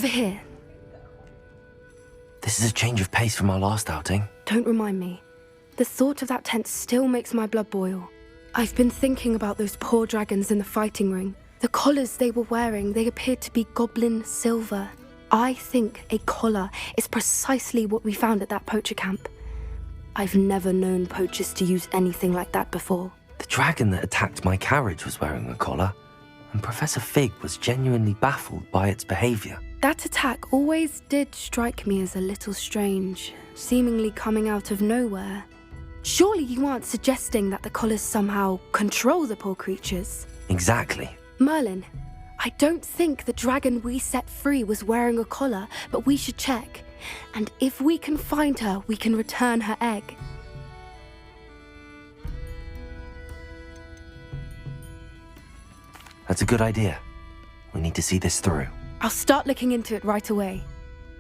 Over here. This is a change of pace from our last outing. Don't remind me. The thought of that tent still makes my blood boil. I've been thinking about those poor dragons in the fighting ring. The collars they were wearing, they appeared to be goblin silver. I think a collar is precisely what we found at that poacher camp. I've never known poachers to use anything like that before. The dragon that attacked my carriage was wearing a collar, and Professor Fig was genuinely baffled by its behavior. That attack always did strike me as a little strange, seemingly coming out of nowhere. Surely you aren't suggesting that the collars somehow control the poor creatures? Exactly. Merlin, I don't think the dragon we set free was wearing a collar, but we should check. And if we can find her, we can return her egg. That's a good idea. We need to see this through. I'll start looking into it right away.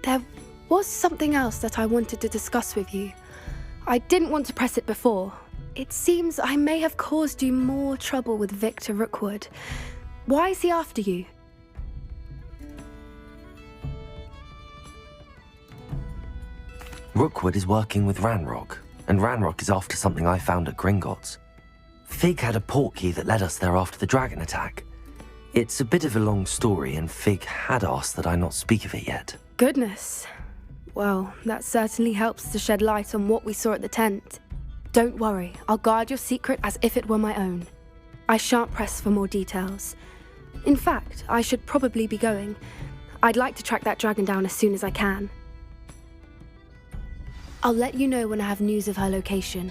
There was something else that I wanted to discuss with you. I didn't want to press it before. It seems I may have caused you more trouble with Victor Rookwood. Why is he after you? Rookwood is working with Ranrock, and Ranrock is after something I found at Gringotts. Fig had a portkey that led us there after the dragon attack. It's a bit of a long story, and Fig had asked that I not speak of it yet. Goodness. Well, that certainly helps to shed light on what we saw at the tent. Don't worry, I'll guard your secret as if it were my own. I shan't press for more details. In fact, I should probably be going. I'd like to track that dragon down as soon as I can. I'll let you know when I have news of her location.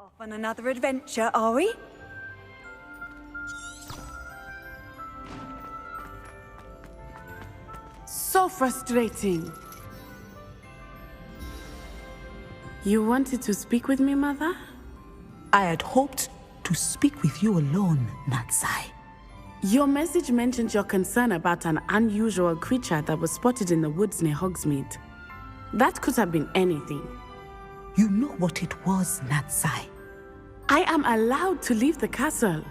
Off on another adventure, are we? So frustrating. You wanted to speak with me, Mother? I had hoped to speak with you alone, Natsai. Your message mentioned your concern about an unusual creature that was spotted in the woods near Hogsmeade. That could have been anything. You know what it was, Natsai. I am allowed to leave the castle.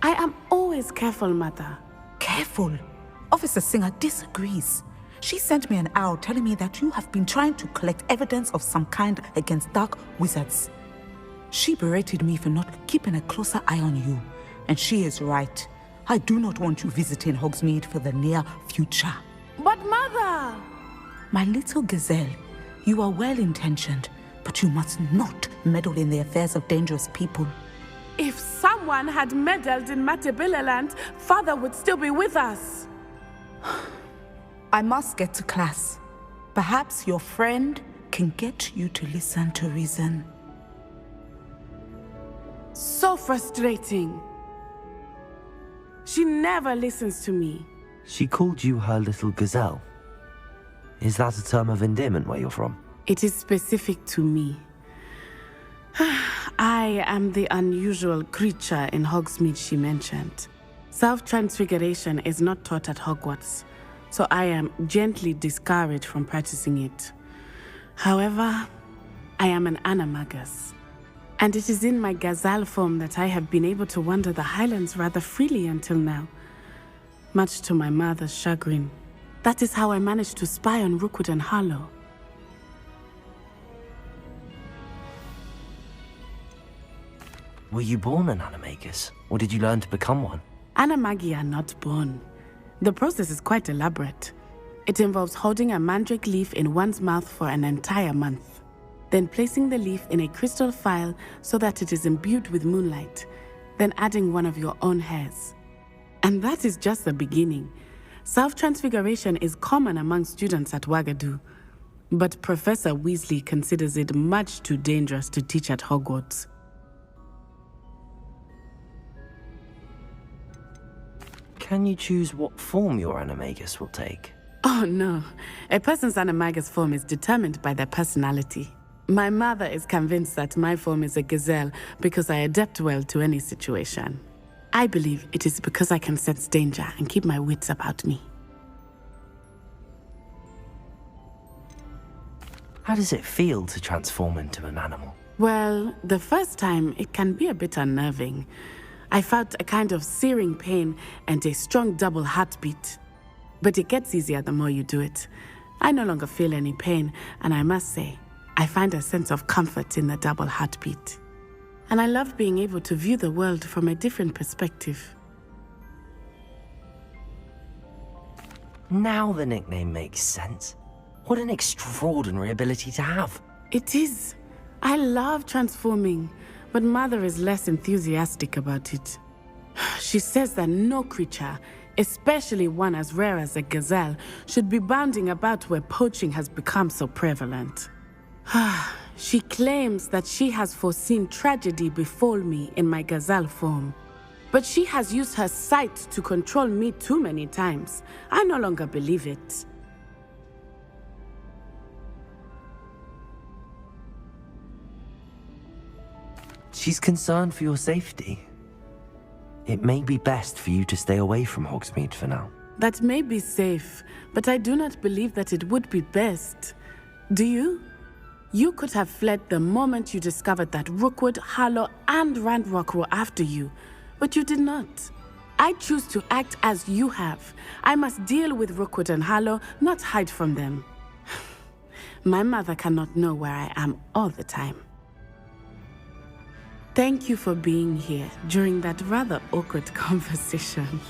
I am always careful, Mother. Careful. Officer Singer disagrees. She sent me an owl telling me that you have been trying to collect evidence of some kind against dark wizards. She berated me for not keeping a closer eye on you, and she is right. I do not want you visiting Hogsmeade for the near future. But Mother! My little gazelle, you are well-intentioned, but you must not meddle in the affairs of dangerous people. If someone had meddled in Matabeleland, Father would still be with us. I must get to class. Perhaps your friend can get you to listen to reason. So frustrating. She never listens to me. She called you her little gazelle. Is that a term of endearment where you're from? It is specific to me. I am the unusual creature in Hogsmeade she mentioned. Self-transfiguration is not taught at Hogwarts, so I am gently discouraged from practicing it. However, I am an animagus, and it is in my gazelle form that I have been able to wander the Highlands rather freely until now, much to my mother's chagrin. That is how I managed to spy on Rookwood and Harlow. Were you born an animagus, or did you learn to become one? Animagi are not born. The process is quite elaborate. It involves holding a mandrake leaf in one's mouth for an entire month, then placing the leaf in a crystal phial so that it is imbued with moonlight, then adding one of your own hairs. And that is just the beginning. Self-transfiguration is common among students at Wagadu, but Professor Weasley considers it much too dangerous to teach at Hogwarts. Can you choose what form your animagus will take? Oh no, a person's animagus form is determined by their personality. My mother is convinced that my form is a gazelle because I adapt well to any situation. I believe it is because I can sense danger and keep my wits about me. How does it feel to transform into an animal? Well, the first time it can be a bit unnerving. I felt a kind of searing pain and a strong double heartbeat. But it gets easier the more you do it. I no longer feel any pain, and I must say, I find a sense of comfort in the double heartbeat. And I love being able to view the world from a different perspective. Now the nickname makes sense. What an extraordinary ability to have. It is. I love transforming, but Mother is less enthusiastic about it. She says that no creature, especially one as rare as a gazelle, should be bounding about where poaching has become so prevalent. She claims that she has foreseen tragedy befall me in my gazelle form. But she has used her sight to control me too many times. I no longer believe it. She's concerned for your safety. It may be best for you to stay away from Hogsmeade for now. That may be safe, but I do not believe that it would be best. Do you? You could have fled the moment you discovered that Rookwood, Harlow, and Ranrock were after you, but you did not. I choose to act as you have. I must deal with Rookwood and Harlow, not hide from them. My mother cannot know where I am all the time. Thank you for being here during that rather awkward conversation.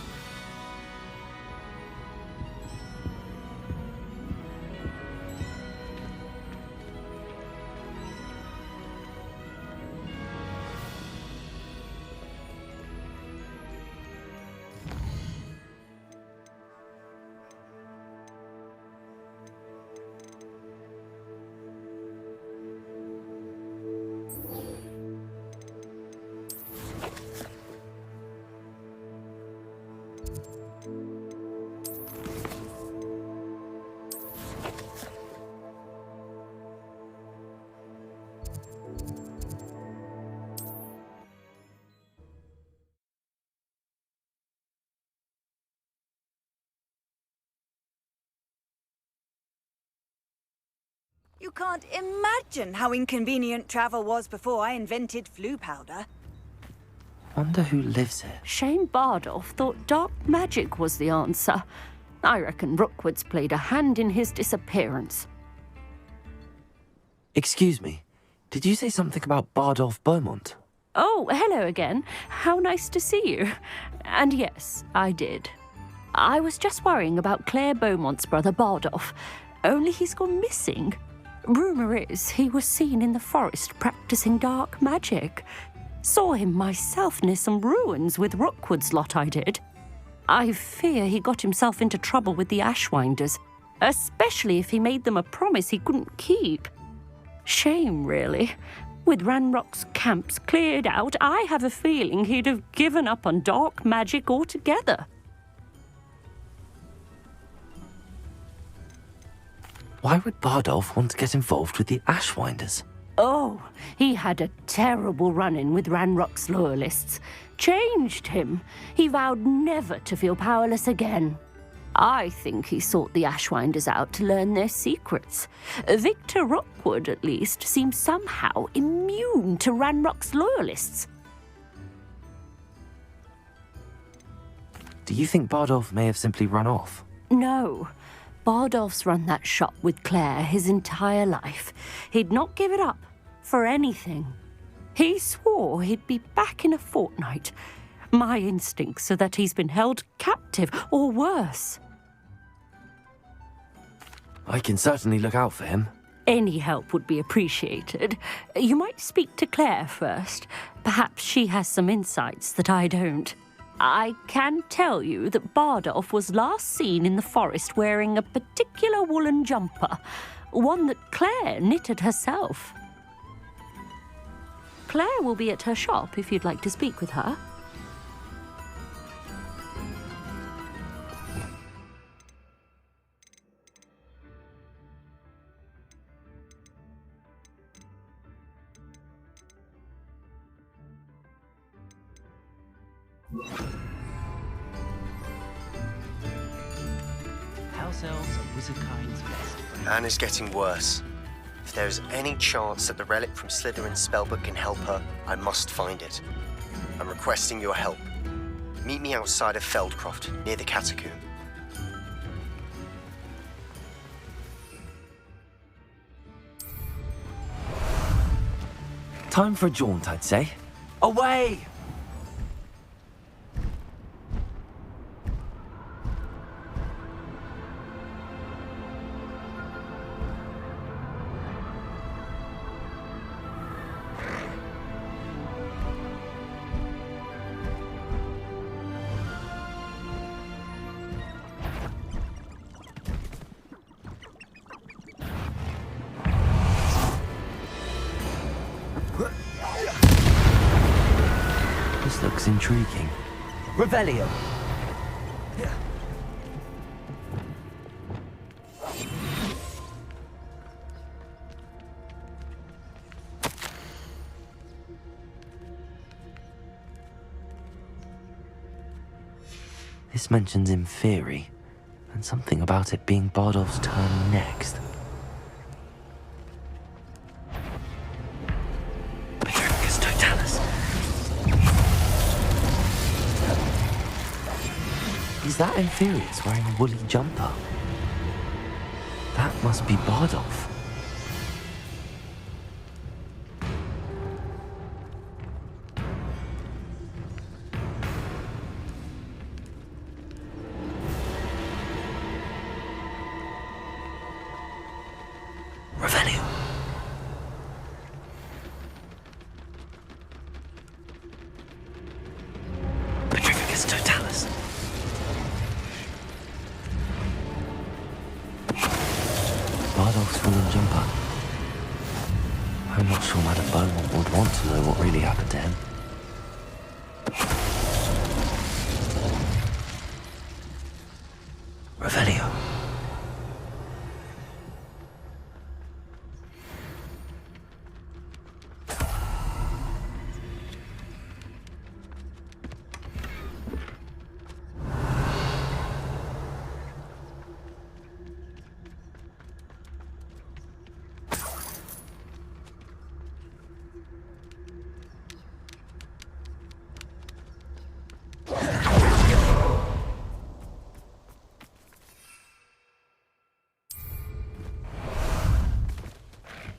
You can't imagine how inconvenient travel was before I invented flu powder. Wonder who lives here. Shane Bardolph thought dark magic was the answer. I reckon Rookwood's played a hand in his disappearance. Excuse me, did you say something about Bardolph Beaumont? Oh, hello again. How nice to see you. And yes, I did. I was just worrying about Claire Beaumont's brother Bardolph, only he's gone missing. Rumour is he was seen in the forest practicing dark magic. Saw him myself near some ruins with Rookwood's lot I did. I fear he got himself into trouble with the Ashwinders, especially if he made them a promise he couldn't keep. Shame, really. With Ranrock's camps cleared out, I have a feeling he'd have given up on dark magic altogether. Why would Bardolph want to get involved with the Ashwinders? Oh, he had a terrible run-in with Ranrock's loyalists. Changed him. He vowed never to feel powerless again. I think he sought the Ashwinders out to learn their secrets. Victor Rookwood, at least, seems somehow immune to Ranrock's loyalists. Do you think Bardolph may have simply run off? No. Bardolph's run that shop with Claire his entire life. He'd not give it up for anything. He swore he'd be back in a fortnight. My instincts are that he's been held captive, or worse. I can certainly look out for him. Any help would be appreciated. You might speak to Claire first. Perhaps she has some insights that I don't. I can tell you that Bardolph was last seen in the forest wearing a particular woolen jumper, one that Claire knitted herself. Claire will be at her shop if you'd like to speak with her. House elves are wizardkind's best friends. Anne is getting worse. If there is any chance that the relic from Slytherin's spellbook can help her, I must find it. I'm requesting your help. Meet me outside of Feldcroft, near the catacomb. Time for a jaunt, I'd say. Away! This looks intriguing. Revelio! This mentions Inferi, and something about it being Bardolph's turn next. Petrificus Totalis. Is that Inferius wearing a woolly jumper? That must be Bardolph. Revelio. Petrificus Totalis. Bardolph's woolen jumper. I'm not sure Madame Beaumont would want to know what really happened to him. Revelio.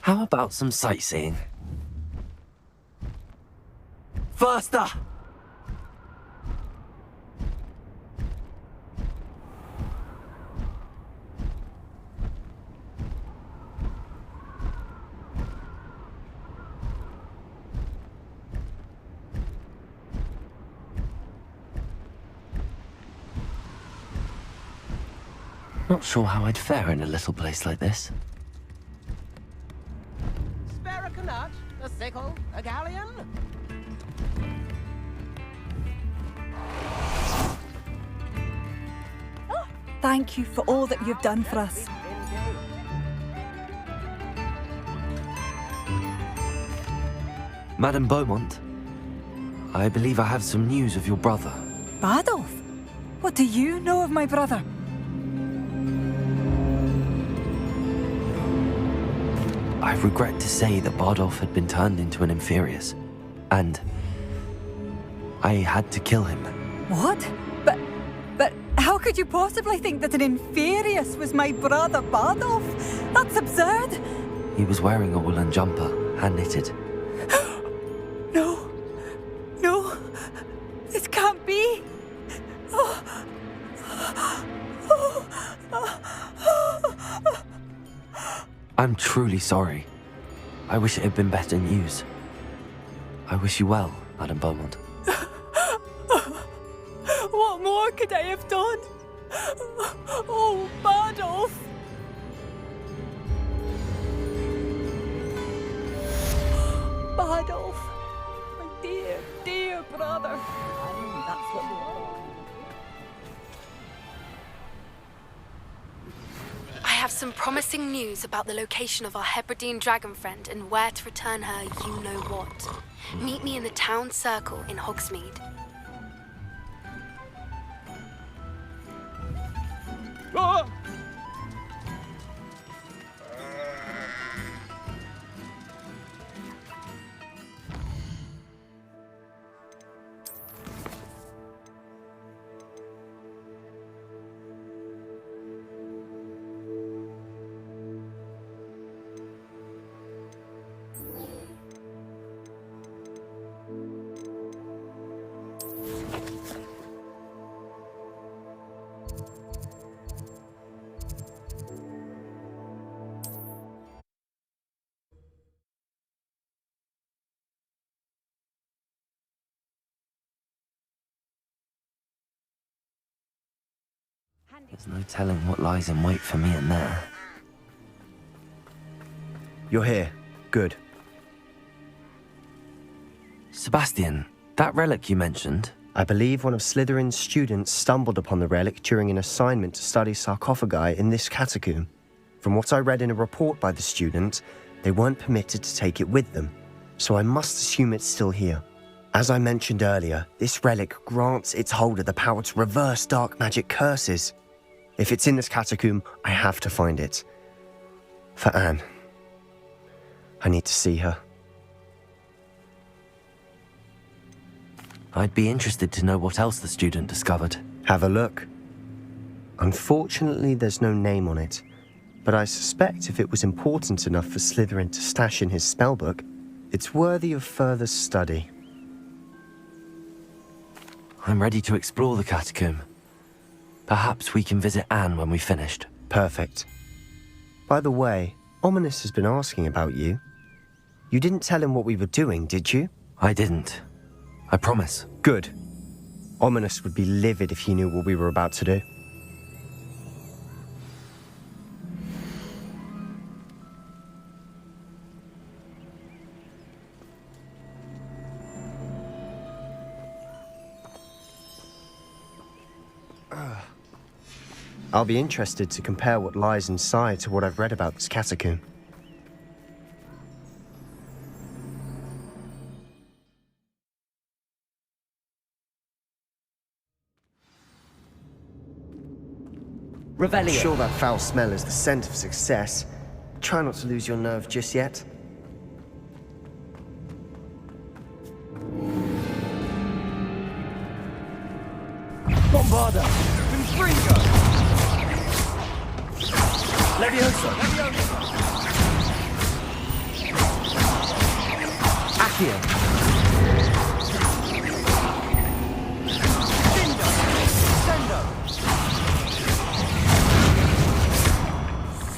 How about some sightseeing? Faster! Not sure how I'd fare in a little place like this. A sickle, a galleon? Thank you for all that you've done for us. Madame Beaumont, I believe I have some news of your brother. Bardolph? What do you know of my brother? I regret to say that Bardolph had been turned into an Inferius, and I had to kill him. What? But how could you possibly think that an Inferius was my brother Bardolph? That's absurd. He was wearing a woolen jumper, hand-knitted. No, this can't be. I'm truly sorry. I wish it had been better news. I wish you well, Madame Beaumont. What more could I have done? Oh, Bardolph! Bardolph, my dear, dear brother. That's what we want. I have some promising news about the location of our Hebridean dragon friend and where to return her you-know-what. Meet me in the town circle in Hogsmeade. There's no telling what lies in wait for me in there. You're here. Good. Sebastian, that relic you mentioned, I believe one of Slytherin's students stumbled upon the relic during an assignment to study sarcophagi in this catacomb. From what I read in a report by the student, they weren't permitted to take it with them, so I must assume it's still here. As I mentioned earlier, this relic grants its holder the power to reverse dark magic curses. If it's in this catacomb, I have to find it. For Anne. I need to see her. I'd be interested to know what else the student discovered. Have a look. Unfortunately, there's no name on it, but I suspect if it was important enough for Slytherin to stash in his spellbook, it's worthy of further study. I'm ready to explore the catacomb. Perhaps we can visit Anne when we've finished. Perfect. By the way, Ominous has been asking about you. You didn't tell him what we were doing, did you? I didn't. I promise. Good. Ominous would be livid if he knew what we were about to do. I'll be interested to compare what lies inside to what I've read about this catacomb. Revelio. I'm sure that foul smell is the scent of success. Try not to lose your nerve just yet. Bombarda! Confringo! Leviosa! Accio!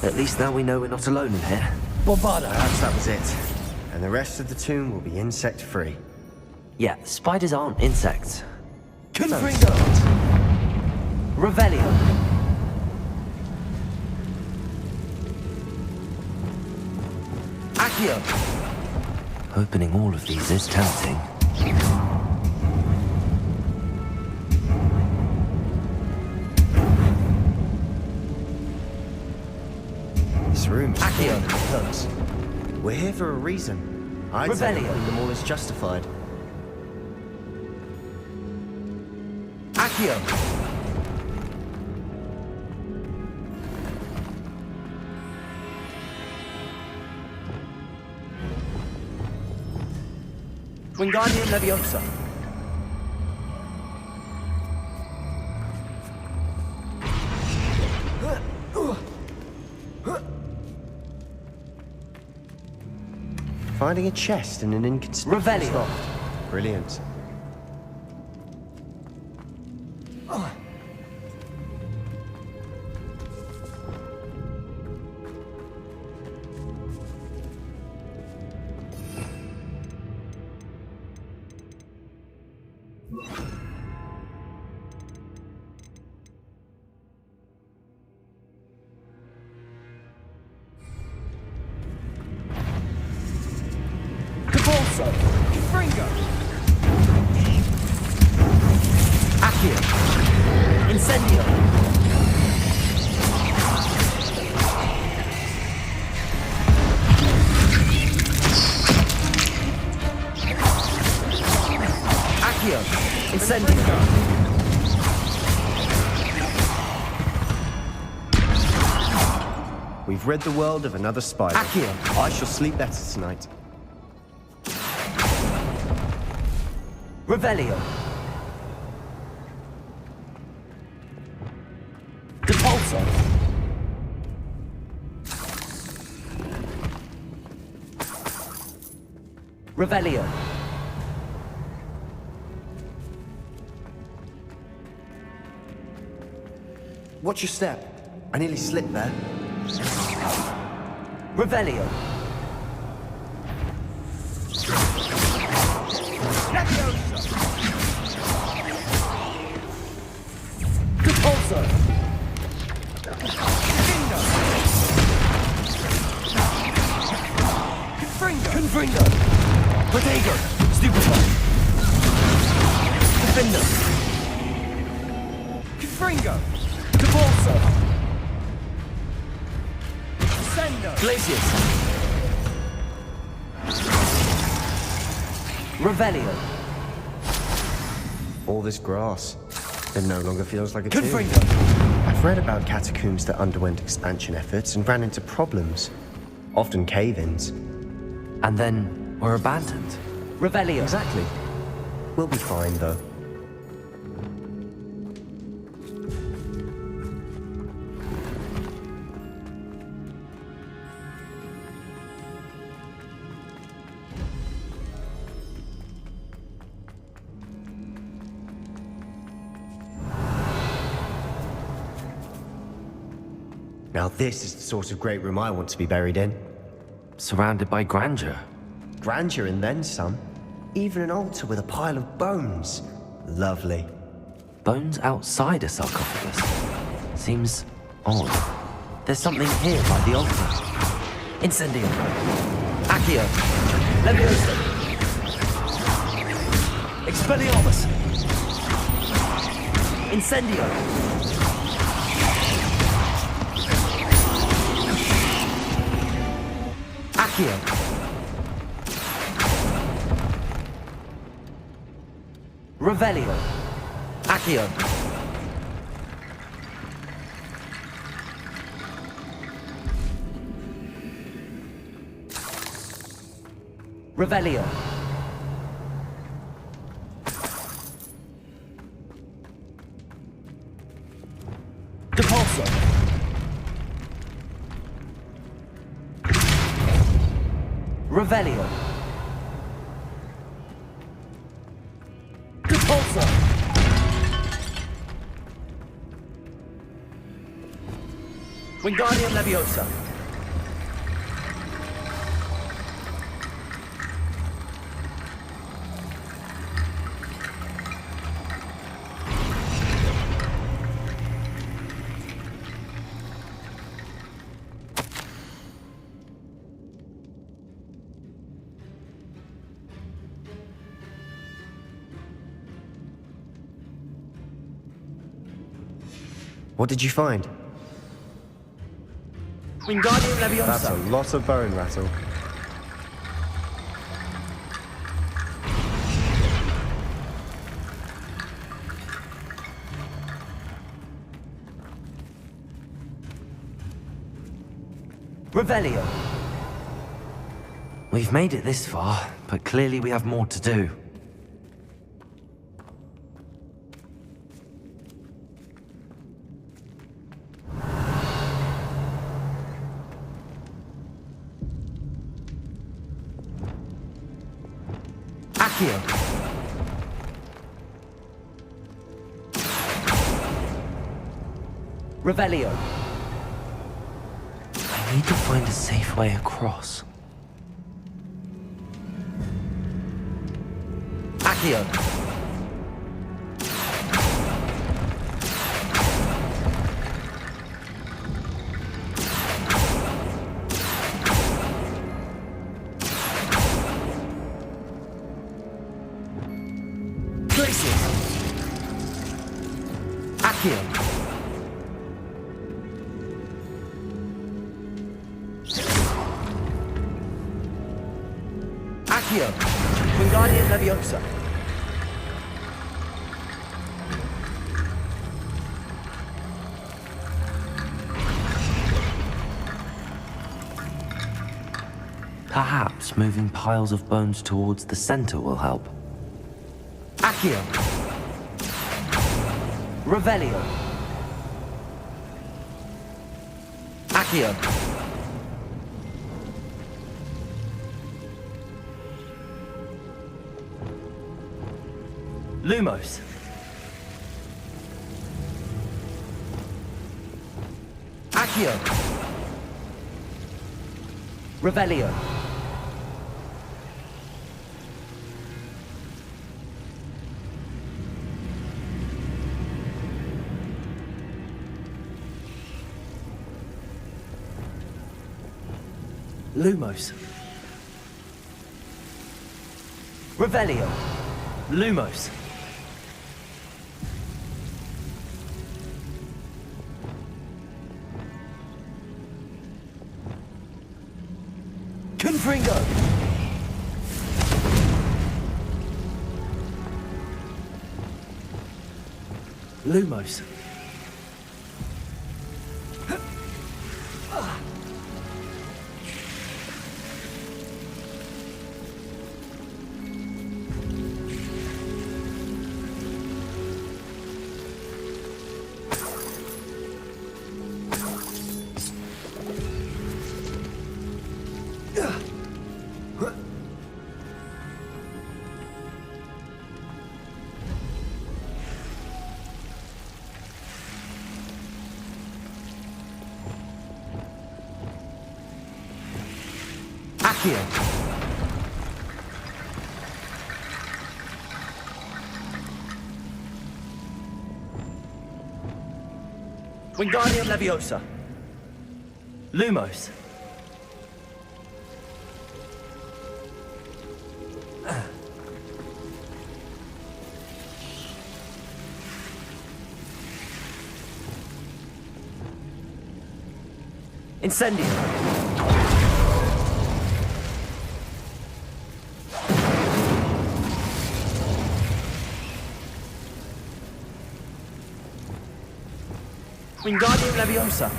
At least now we know we're not alone in here. Bombarda! Perhaps that was it. And the rest of the tomb will be insect-free. Yeah, spiders aren't insects. Confringo! Revelio! Accio! Opening all of these is tempting. This room's full of hooks. We're here for a reason. I'd say opening them all is justified. Accio! Wingardium Leviosa. Finding a chest in an inconspicuous Revelio. loft. Brilliant. Caborso. Fringo. Accio. Incendio. Accio. Incendio. I've rid the world of another spider. Accio! I shall sleep better tonight. Revelio! Depulso! Revelio! Watch your step. I nearly slipped there. Revelio! Depulso! Confringo! Protego! Stupefy! Defender! Confringo! Depulso! Sendo! Glacius! Revelio! All this grass. It no longer feels like a tomb. Confringo! I've read about catacombs that underwent expansion efforts and ran into problems. Often cave-ins. And then were abandoned. Revelio! Exactly. We'll be fine, though. Now this is the sort of great room I want to be buried in. Surrounded by grandeur. Grandeur and then some. Even an altar with a pile of bones. Lovely. Bones outside a sarcophagus. Seems odd. There's something here by the altar. Incendio. Accio. Leviosa. Expelliarmus. Incendio. Accio. Revelio. Accio. Revelio. Depulso. Revelio. Depulso. Wingardium Leviosa. What did you find? Wingardium Leviosa. That's a lot of bone rattle. Revelio. We've made it this far, but clearly we have more to do. Accio. Revelio. I need to find a safe way across. Accio. Glacius. Accio. Accio. Wingardium Leviosa. Perhaps moving piles of bones towards the center will help. Accio! Revelio! Accio! Lumos! Accio! Revelio! Lumos. Revelio. Lumos. Confringo. Lumos. Accio. Wingardium Leviosa. Lumos. Incendio. Wingardium Leviosa.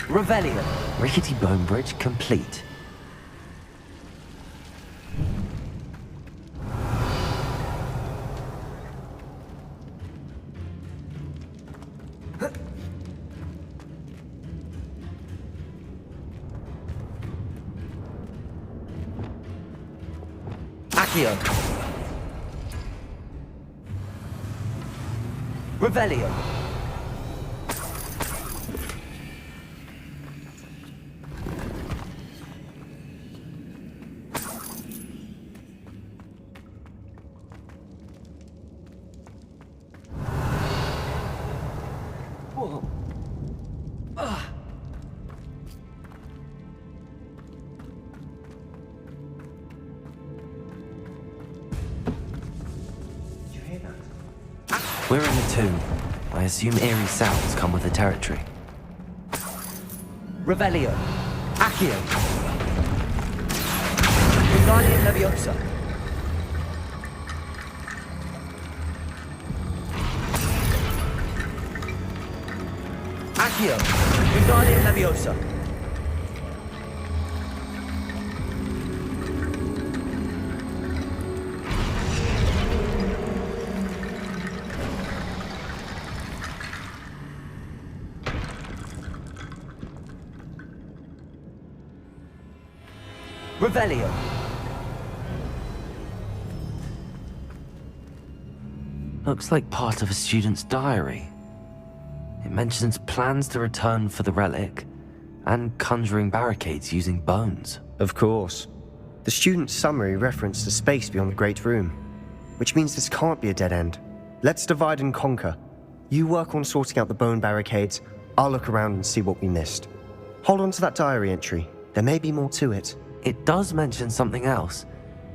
Revelio. Rickety bone bridge complete. Accio. Revelio. We're in the tomb. I assume eerie sounds come with the territory. Revelio. Accio. Wingardium Leviosa. Accio. Wingardium Leviosa. Revelio. Looks like part of a student's diary. It mentions plans to return for the relic and conjuring barricades using bones. Of course. The student's summary referenced the space beyond the Great Room, which means this can't be a dead end. Let's divide and conquer. You work on sorting out the bone barricades, I'll look around and see what we missed. Hold on to that diary entry. There may be more to it. It does mention something else.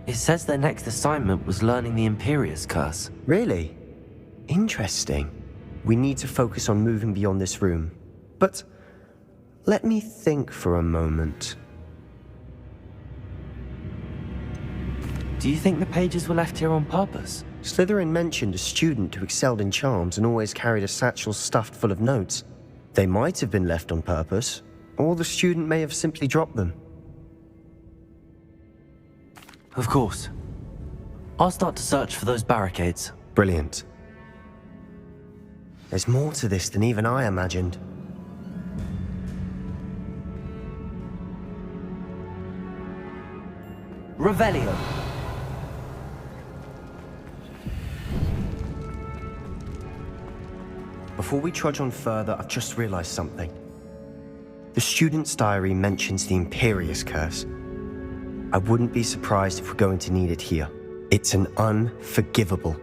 It says their next assignment was learning the Imperious Curse. Really? Interesting. We need to focus on moving beyond this room. But let me think for a moment. Do you think the pages were left here on purpose? Slytherin mentioned a student who excelled in charms and always carried a satchel stuffed full of notes. They might have been left on purpose, or the student may have simply dropped them. Of course. I'll start to search for those barricades. Brilliant. There's more to this than even I imagined. Revelio. Before we trudge on further, I've just realized something. The student's diary mentions the Imperious Curse. I wouldn't be surprised if we're going to need it here. It's an unforgivable,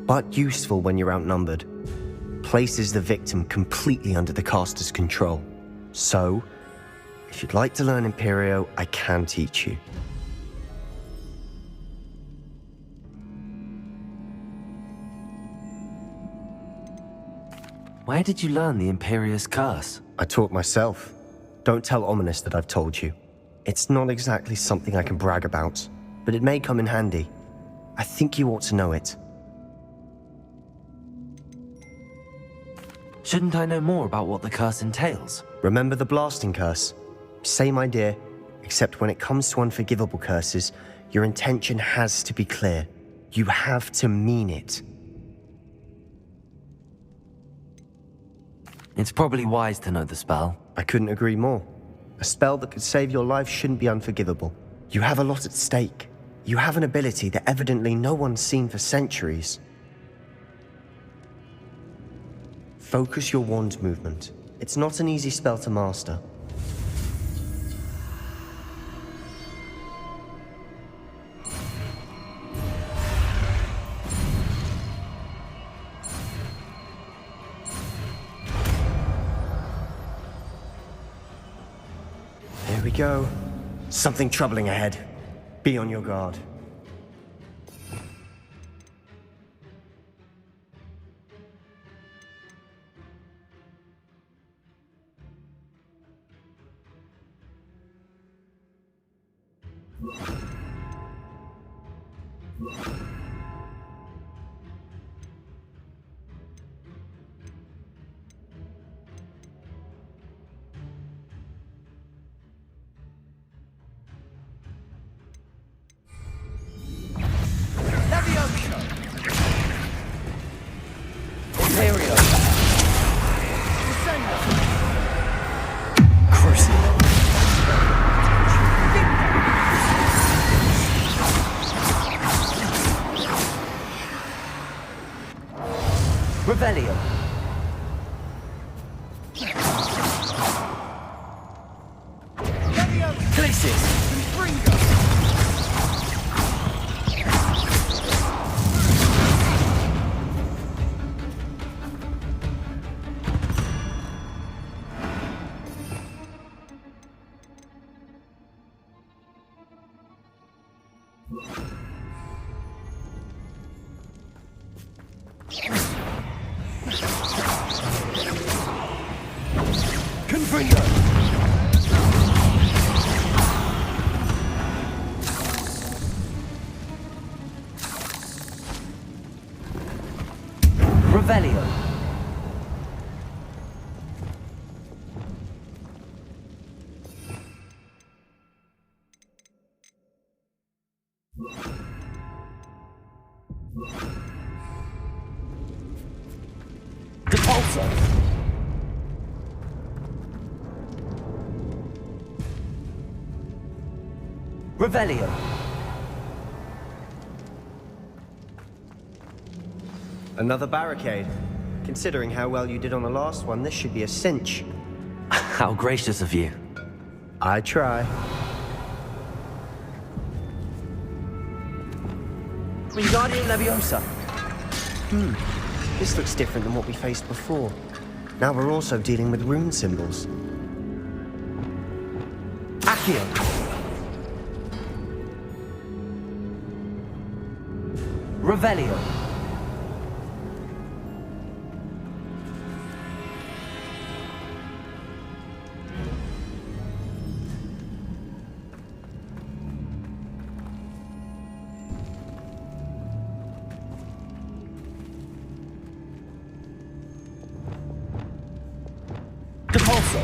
but useful when you're outnumbered. Places the victim completely under the caster's control. So, if you'd like to learn Imperio, I can teach you. Where did you learn the Imperious Curse? I taught myself. Don't tell Ominous that I've told you. It's not exactly something I can brag about, but it may come in handy. I think you ought to know it. Shouldn't I know more about what the curse entails? Remember the blasting curse? Same idea, except when it comes to unforgivable curses, your intention has to be clear. You have to mean it. It's probably wise to know the spell. I couldn't agree more. A spell that could save your life shouldn't be unforgivable. You have a lot at stake. You have an ability that evidently no one's seen for centuries. Focus your wand movement. It's not an easy spell to master. Here we go. Something troubling ahead. Be on your guard. Revelio. Glacis. Revelio. Depulso. Revelio. Another barricade. Considering how well you did on the last one, this should be a cinch. How gracious of you. I try. Wingardium Leviosa. This looks different than what we faced before. Now we're also dealing with rune symbols. Accio. Revelio. Depulso.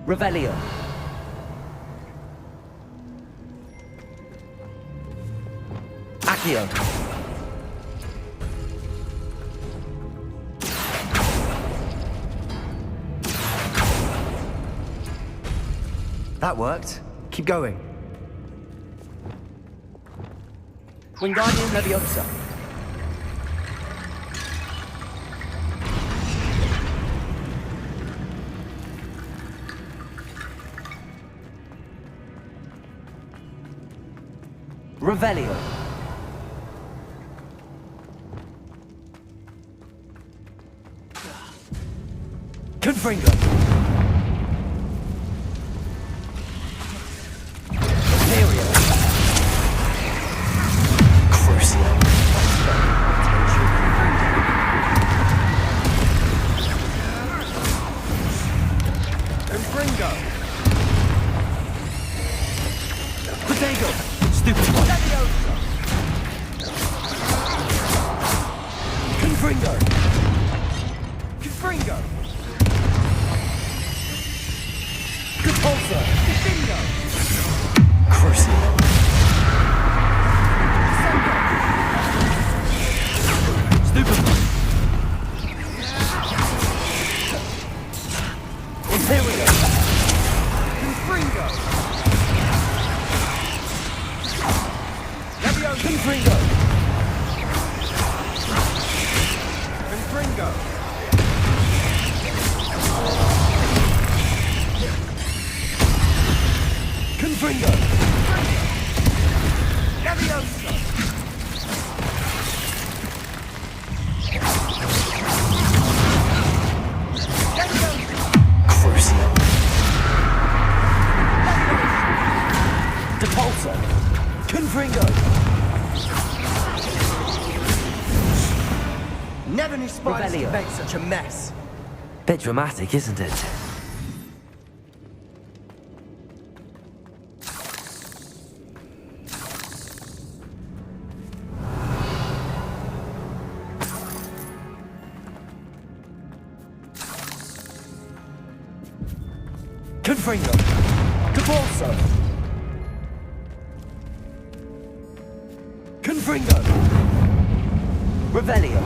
Revelio. Accio. That worked. Keep going. Wingardium Leviosa. Revelio. Confringo. Imperio. Crucio. Confringo. Protego. Stupid one. Confringo. Confringo. Repulsor. Bingo. Crucio. Stupid one. Imperio. Confringo. Confringo. Confringo. Confringo. Leviosa. Crucio. Depulso. Confringo. Never knew spiders Revelio. could make such a mess. Bit dramatic, isn't it? Confringo. Depulso. Confringo. Revelio.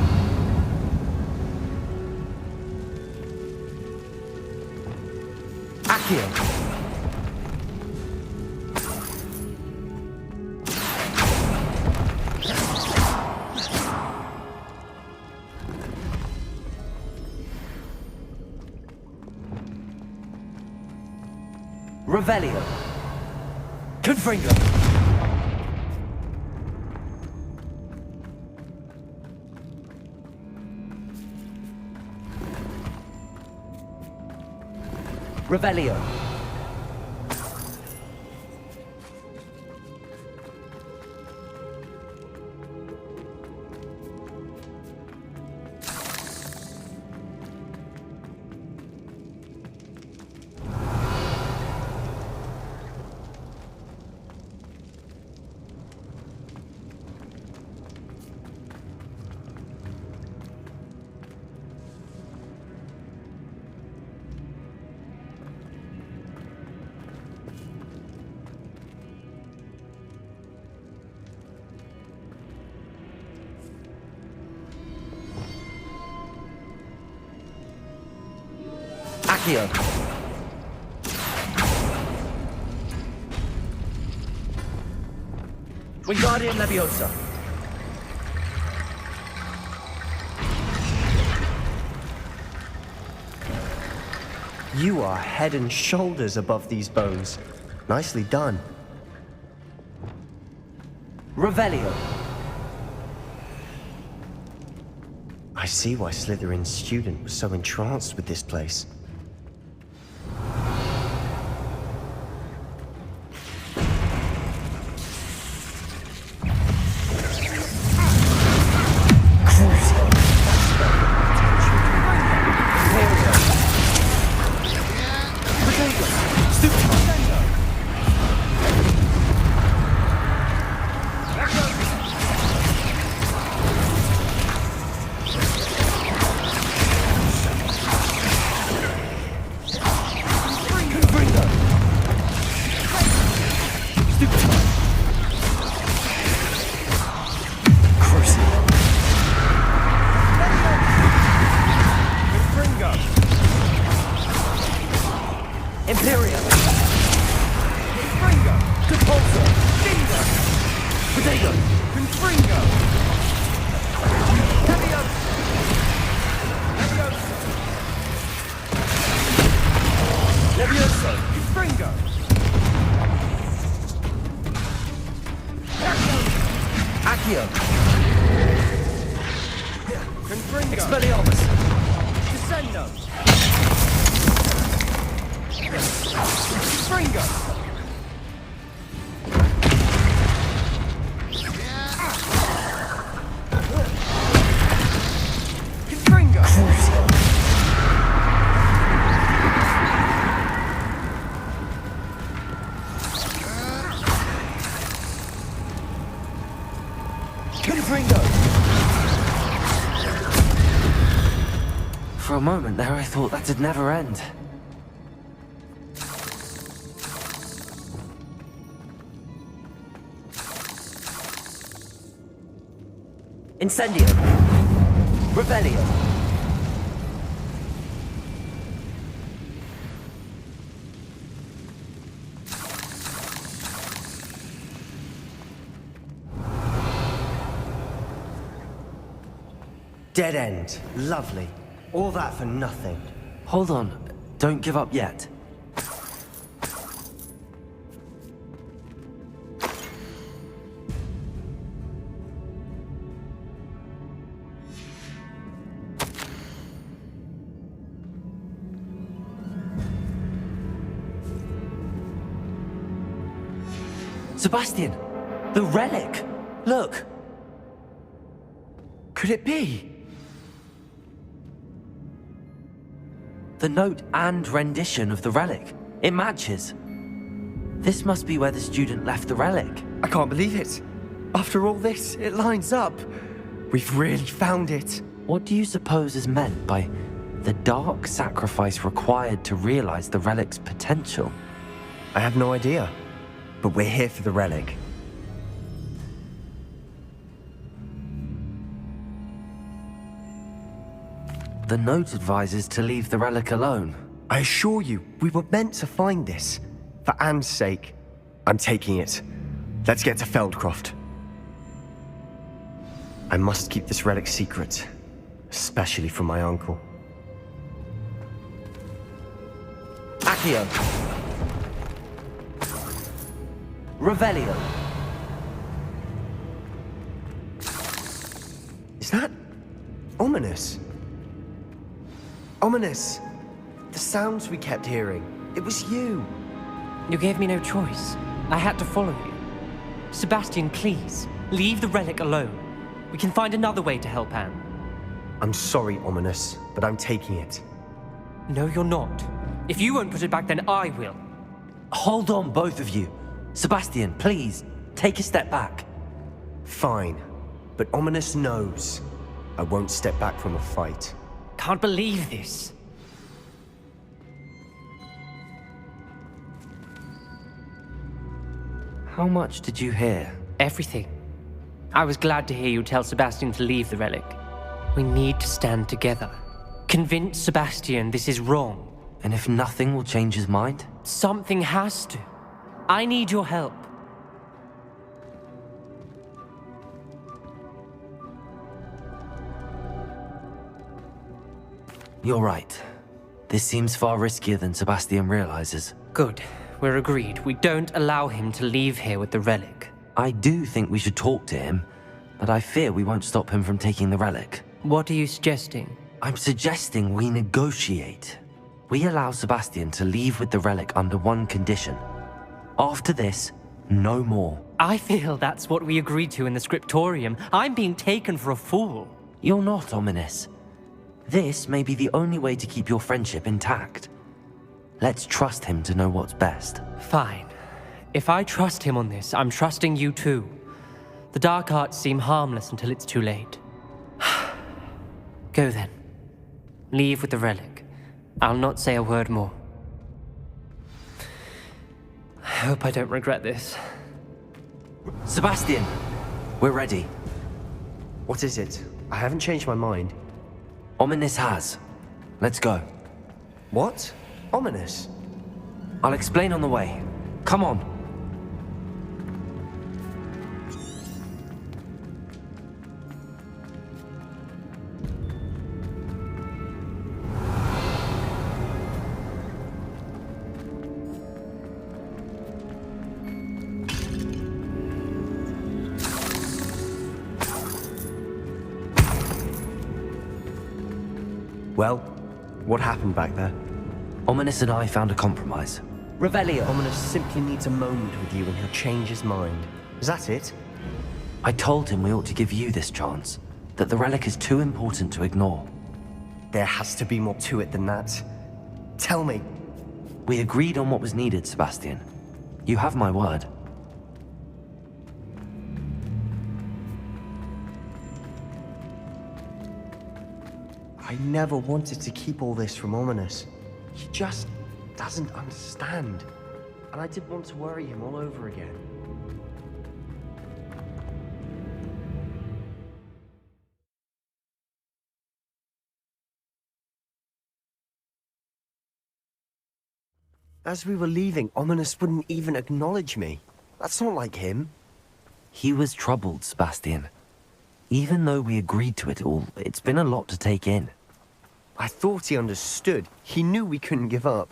Accio. Revelio. Confringo. Revelio. Accio. Wingardium Leviosa. You are head and shoulders above these bones. Nicely done. Revelio. I see why Slytherin's student was so entranced with this place. Expelliarmus! Descendo! Fringo! Confringo! Confringo! For a moment there, I thought that'd never end. Incendio! Revelio! Dead end. Lovely. All that for nothing. Hold on. Don't give up yet. Sebastian! The relic! Look! Could it be? The note and rendition of the relic. It matches. This must be where the student left the relic. I can't believe it. After all this, it lines up. We've really found it. What do you suppose is meant by the dark sacrifice required to realize the relic's potential? I have no idea. But we're here for the relic. The note advises to leave the relic alone. I assure you, we were meant to find this. For Anne's sake. I'm taking it. Let's get to Feldcroft. I must keep this relic secret. Especially from my uncle. Accio! Revelio! Is that ominous? Ominous! The sounds we kept hearing. It was you. You gave me no choice. I had to follow you. Sebastian, please, leave the relic alone. We can find another way to help Anne. I'm sorry, Ominous, but I'm taking it. No, you're not. If you won't put it back, then I will. Hold on, both of you. Sebastian, please, take a step back. Fine, but Ominous knows I won't step back from a fight. Can't believe this. How much did you hear? Everything. I was glad to hear you tell Sebastian to leave the relic. We need to stand together. Convince Sebastian this is wrong. And if nothing will change his mind? Something has to. I need your help. You're right. This seems far riskier than Sebastian realizes. Good. We're agreed. We don't allow him to leave here with the relic. I do think we should talk to him, but I fear we won't stop him from taking the relic. What are you suggesting? I'm suggesting we negotiate. We allow Sebastian to leave with the relic under one condition. After this, no more. I feel that's what we agreed to in the scriptorium. I'm being taken for a fool. You're not, Ominous. This may be the only way to keep your friendship intact. Let's trust him to know what's best. Fine. If I trust him on this, I'm trusting you too. The dark arts seem harmless until it's too late. Go then. Leave with the relic. I'll not say a word more. I hope I don't regret this. Sebastian, we're ready. What is it? I haven't changed my mind. Ominous has. Let's go. What? Ominous? I'll explain on the way. Come on. Well, what happened back there? Ominous and I found a compromise. Revelia. Ominous simply needs a moment with you and he'll change his mind. Is that it? I told him we ought to give you this chance, that the relic is too important to ignore. There has to be more to it than that. Tell me. We agreed on what was needed, Sebastian. You have my word. I never wanted to keep all this from Ominous. He just doesn't understand. And I didn't want to worry him all over again. As we were leaving, Ominous wouldn't even acknowledge me. That's not like him. He was troubled, Sebastian. Even though we agreed to it all, it's been a lot to take in. I thought he understood. He knew we couldn't give up.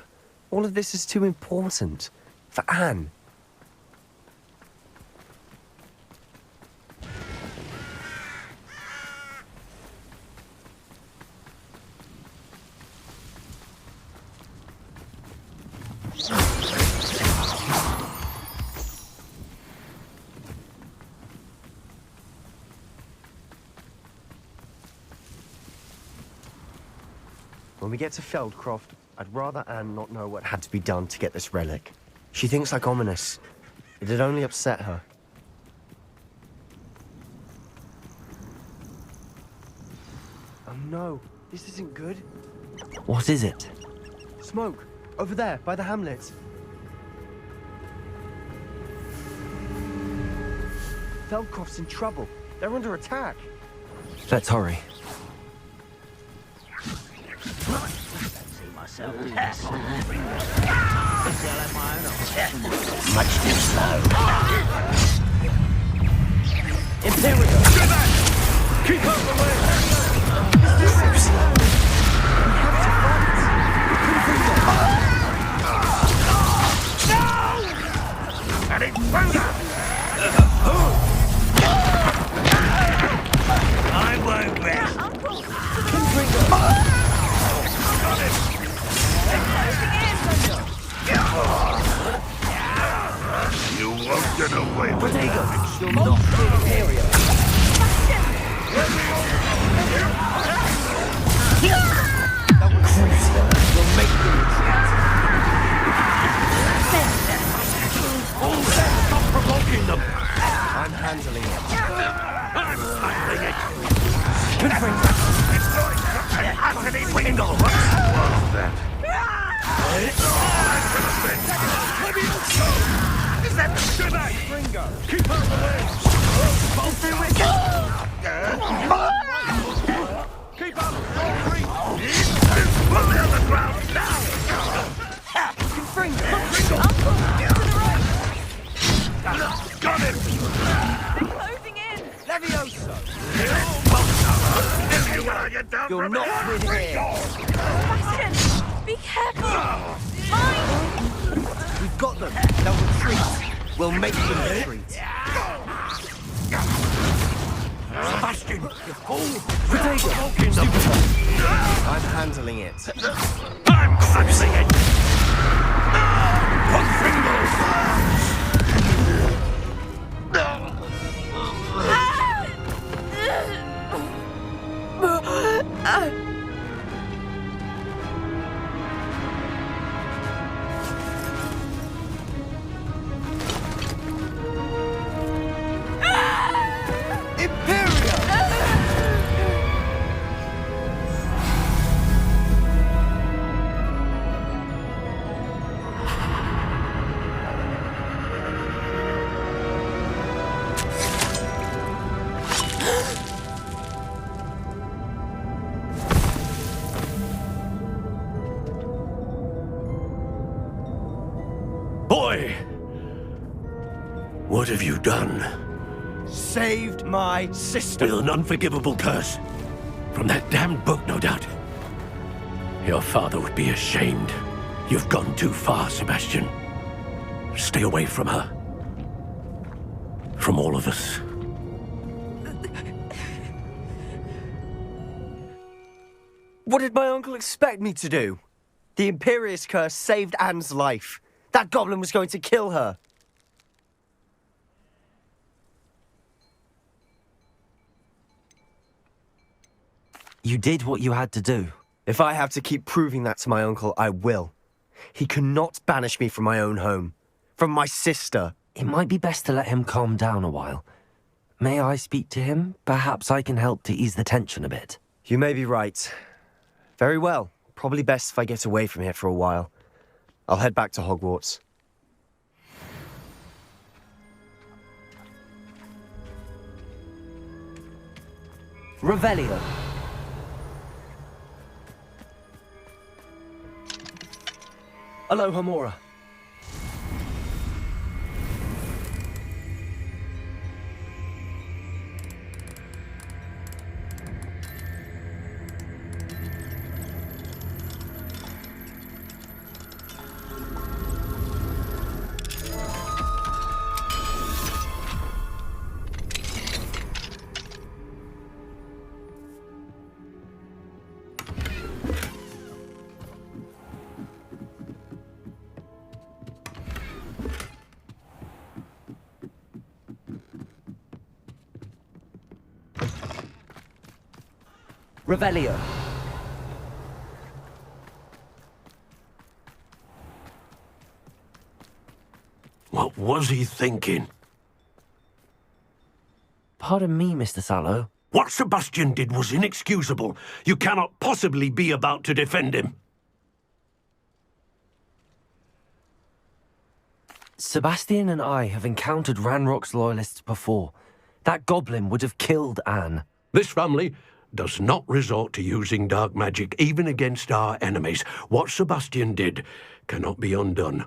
All of this is too important. For Anne. When we get to Feldcroft, I'd rather Anne not know what had to be done to get this relic. She thinks like Ominous. It'd only upset her. Oh no, this isn't good. What is it? Smoke! Over there, by the hamlet. Feldcroft's in trouble. They're under attack. Let's hurry. Much too slow. Imperial! Keep out the way! So slow. We have to fight. No! And it's further! I won't rest. Got it! You won't get away with that. You're not Imperial. That was crucial. You'll make the retreat. Stop provoking them. I'm handling it. I'm handling it. It's going to an utterly wingle. What was that? Is that the Jedi? Ringo. Keep out of the way! Both do it! Keep up! Don't reach! Pull down the ground now! Ringo. Got him! Closing in! Levioso. You're You're not with here. Sebastian! Be careful! Mine! We've got them. They'll retreat. We'll make them retreat. Sebastian! You fool! Potato. I'm handling it. I'm crushing it! Put fingers! Boy! What have you done? Saved my sister. With an unforgivable curse. From that damned book, no doubt. Your father would be ashamed. You've gone too far, Sebastian. Stay away from her. From all of us. What did my uncle expect me to do? The Imperious curse saved Anne's life. That goblin was going to kill her. You did what you had to do. If I have to keep proving that to my uncle, I will. He cannot banish me from my own home. From my sister. It might be best to let him calm down a while. May I speak to him? Perhaps I can help to ease the tension a bit. You may be right. Very well. Probably best if I get away from here for a while. I'll head back to Hogwarts. Revelio. Aloha Mora. Revelio. What was he thinking? Pardon me, Mr. Sallow. What Sebastian did was inexcusable. You cannot possibly be about to defend him. Sebastian and I have encountered Ranrock's loyalists before. That goblin would have killed Anne. This family does not resort to using dark magic even against our enemies. What Sebastian did cannot be undone.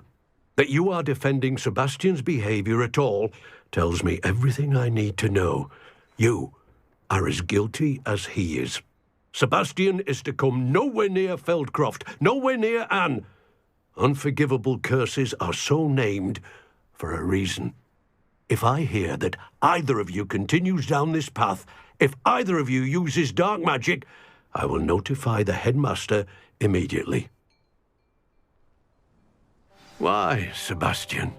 That you are defending Sebastian's behavior at all tells me everything I need to know. You are as guilty as he is. Sebastian is to come nowhere near Feldcroft, nowhere near Anne. Unforgivable curses are so named for a reason. If I hear that either of you continues down this path, if either of you uses dark magic, I will notify the headmaster immediately. Why, Sebastian?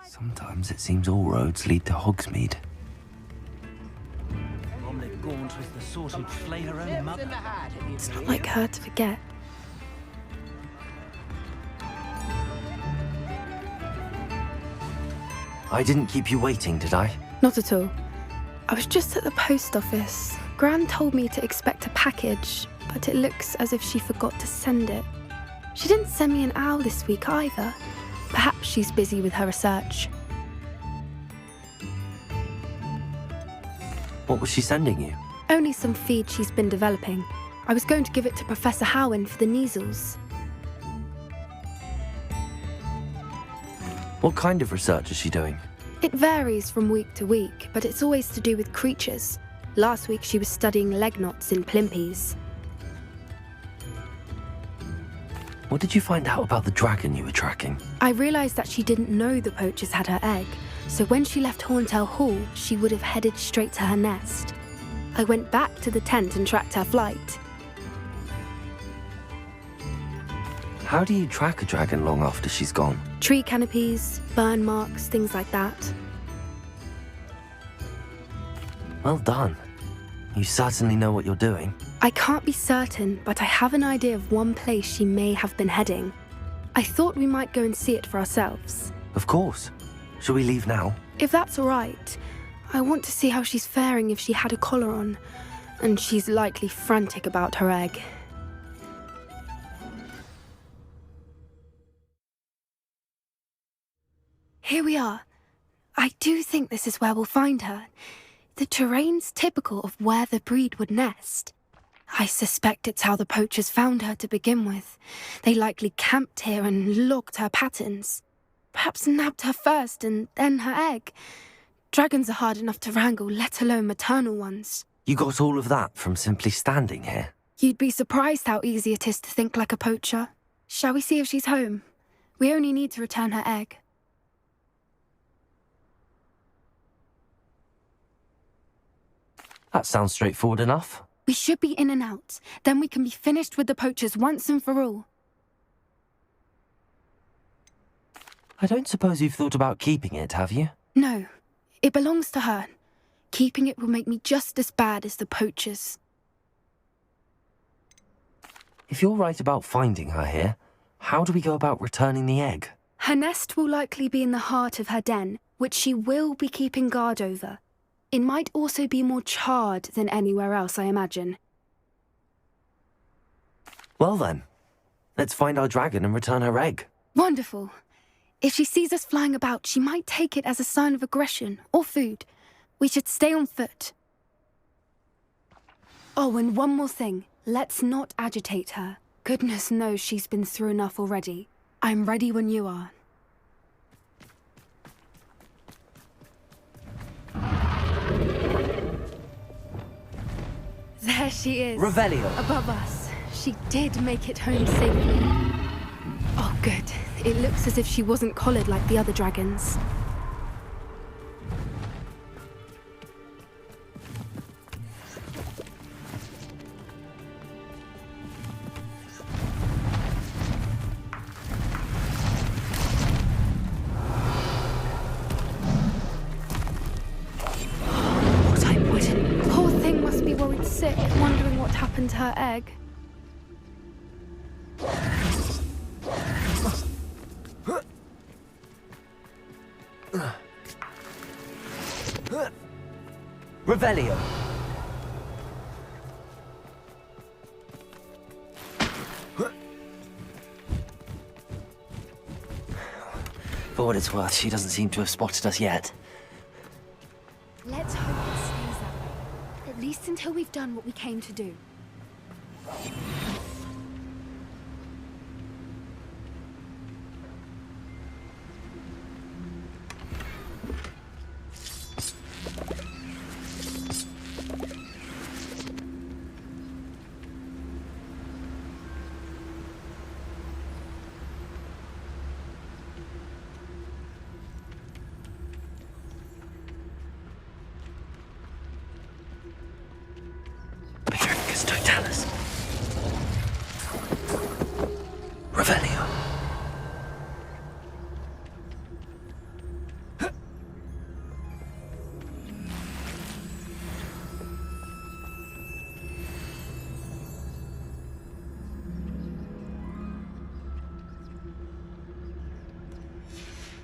Sometimes it seems all roads lead to Hogsmeade. Gaunt was the sort who'd flay her own mother. It's not like her to forget. I didn't keep you waiting, did I? Not at all. I was just at the post office. Gran told me to expect a package, but it looks as if she forgot to send it. She didn't send me an owl this week either. Perhaps she's busy with her research. What was she sending you? Only some feed she's been developing. I was going to give it to Professor Howin for the measles. What kind of research is she doing? It varies from week to week, but it's always to do with creatures. Last week she was studying leg knots in plimpies. What did you find out about the dragon you were tracking? I realised that she didn't know the poachers had her egg, so when she left Horntail Hall, she would have headed straight to her nest. I went back to the tent and tracked her flight. How do you track a dragon long after she's gone? Tree canopies, burn marks, things like that. Well done. You certainly know what you're doing. I can't be certain, but I have an idea of one place she may have been heading. I thought we might go and see it for ourselves. Of course. Shall we leave now? If that's all right, I want to see how she's faring if she had a collar on. And she's likely frantic about her egg. Here we are. I do think this is where we'll find her. The terrain's typical of where the breed would nest. I suspect it's how the poachers found her to begin with. They likely camped here and logged her patterns. Perhaps nabbed her first and then her egg. Dragons are hard enough to wrangle, let alone maternal ones. You got all of that from simply standing here? You'd be surprised how easy it is to think like a poacher. Shall we see if she's home? We only need to return her egg. That sounds straightforward enough. We should be in and out. Then we can be finished with the poachers once and for all. I don't suppose you've thought about keeping it, have you? No. It belongs to her. Keeping it will make me just as bad as the poachers. If you're right about finding her here, how do we go about returning the egg? Her nest will likely be in the heart of her den, which she will be keeping guard over. It might also be more charred than anywhere else, I imagine. Well then, let's find our dragon and return her egg. Wonderful. If she sees us flying about, she might take it as a sign of aggression or food. We should stay on foot. Oh, and one more thing. Let's not agitate her. Goodness knows she's been through enough already. I'm ready when you are. There she is. Revelio. Above us. She did make it home safely. Oh, good. It looks as if she wasn't collared like the other dragons. What I wouldn't. Poor thing must be worried sick, wondering what happened to her egg. Revelio. For what it's worth, she doesn't seem to have spotted us yet. Let's hope it stays that way. At least until we've done what we came to do. Picturicus totalis. Revelio.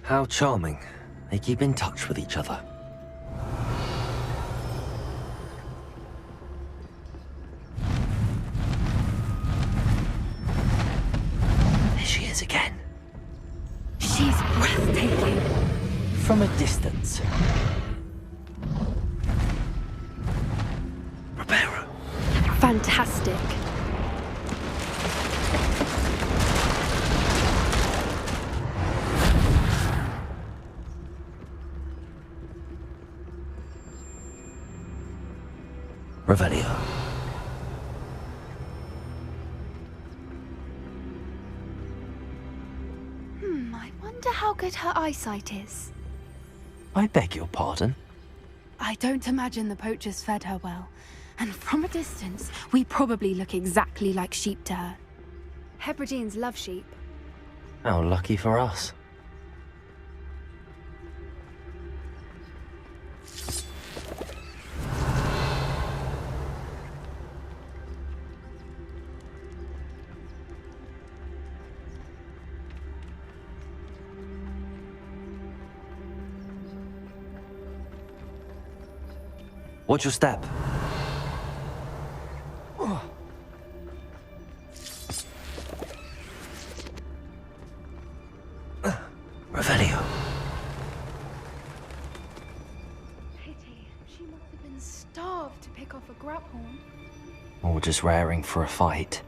How charming. They keep in touch with each other. There she is again. She's breathtaking. From a distance. Reparo. Fantastic. Revelio. I wonder how good her eyesight is. I beg your pardon? I don't imagine the poachers fed her well. And from a distance, we probably look exactly like sheep to her. Hebrideans love sheep. How lucky for us. Watch your step. Revelio. Pity. She must have been starved to pick off a grapehorn. Or just raring for a fight.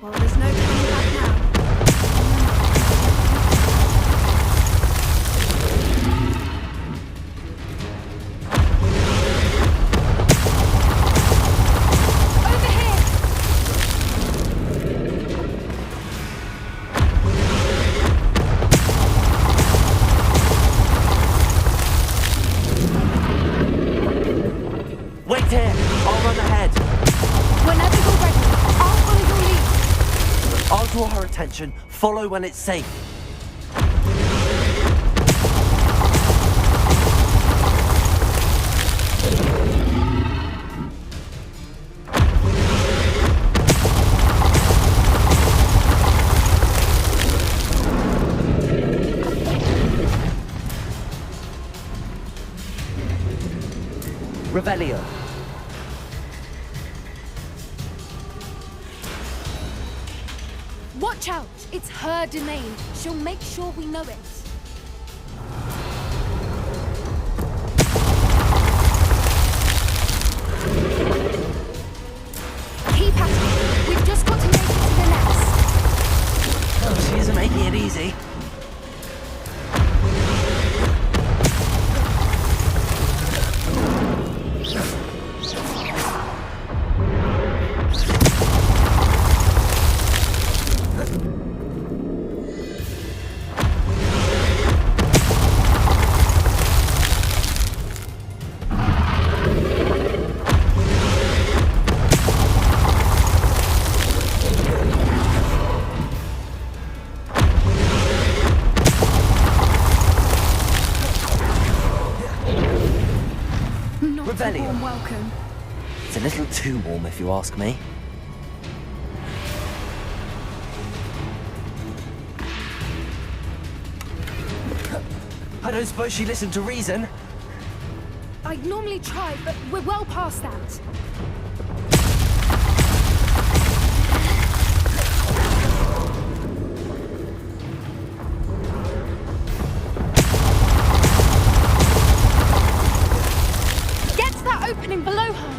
Well, there's no turning back now. Over here! Wait here! I'll run ahead! Whenever you're ready, I'll follow your lead. I'll draw her attention. Follow when it's safe. Revelio. Watch out! It's her domain. She'll make sure we know it. Keep at it. We've just got to make it to the nest. Oh, she isn't making it easy. Not a warm welcome. It's a little too warm, if you ask me. I don't suppose she listened to reason. I'd normally try, but we're well past that. Get to that opening below her.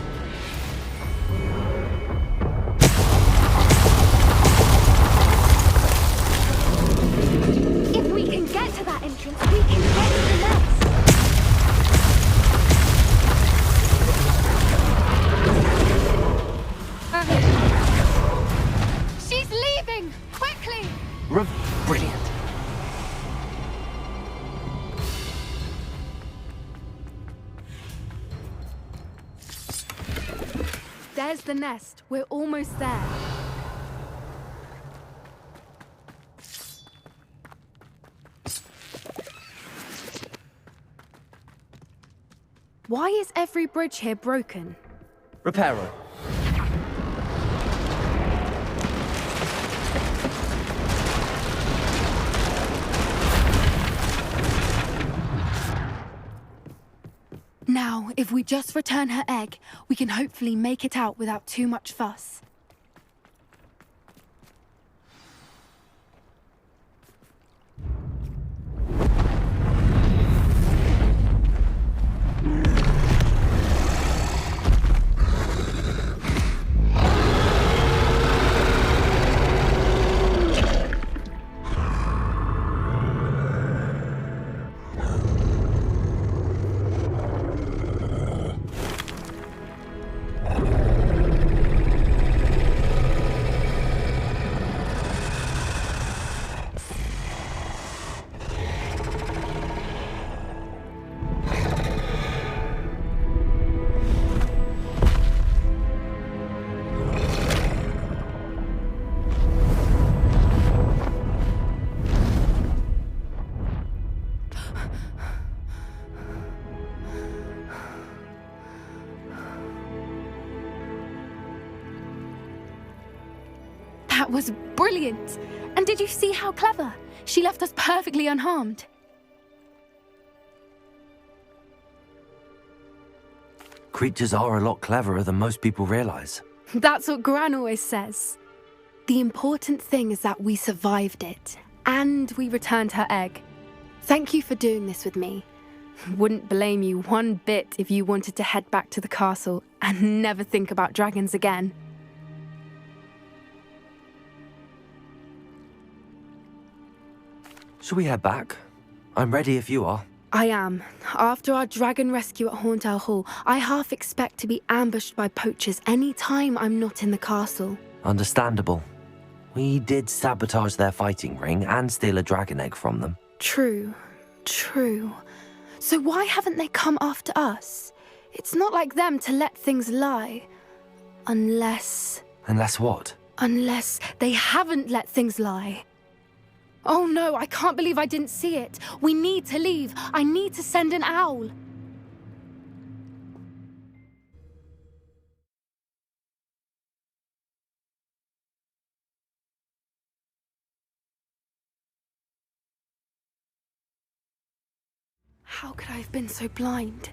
If we can get to that entrance, we can get to the nest. She's leaving! Quickly! Brilliant. There's the nest. We're almost there. Why is every bridge here broken? Reparo. Now, if we just return her egg, we can hopefully make it out without too much fuss. That was brilliant! And did you see how clever? She left us perfectly unharmed. Creatures are a lot cleverer than most people realize. That's what Gran always says. The important thing is that we survived it, and we returned her egg. Thank you for doing this with me. Wouldn't blame you one bit if you wanted to head back to the castle and never think about dragons again. Shall we head back? I'm ready if you are. I am. After our dragon rescue at Horntail Hall, I half expect to be ambushed by poachers any time I'm not in the castle. Understandable. We did sabotage their fighting ring and steal a dragon egg from them. True. So why haven't they come after us? It's not like them to let things lie. Unless what? Unless they haven't let things lie. Oh no, I can't believe I didn't see it. We need to leave. I need to send an owl. How could I have been so blind?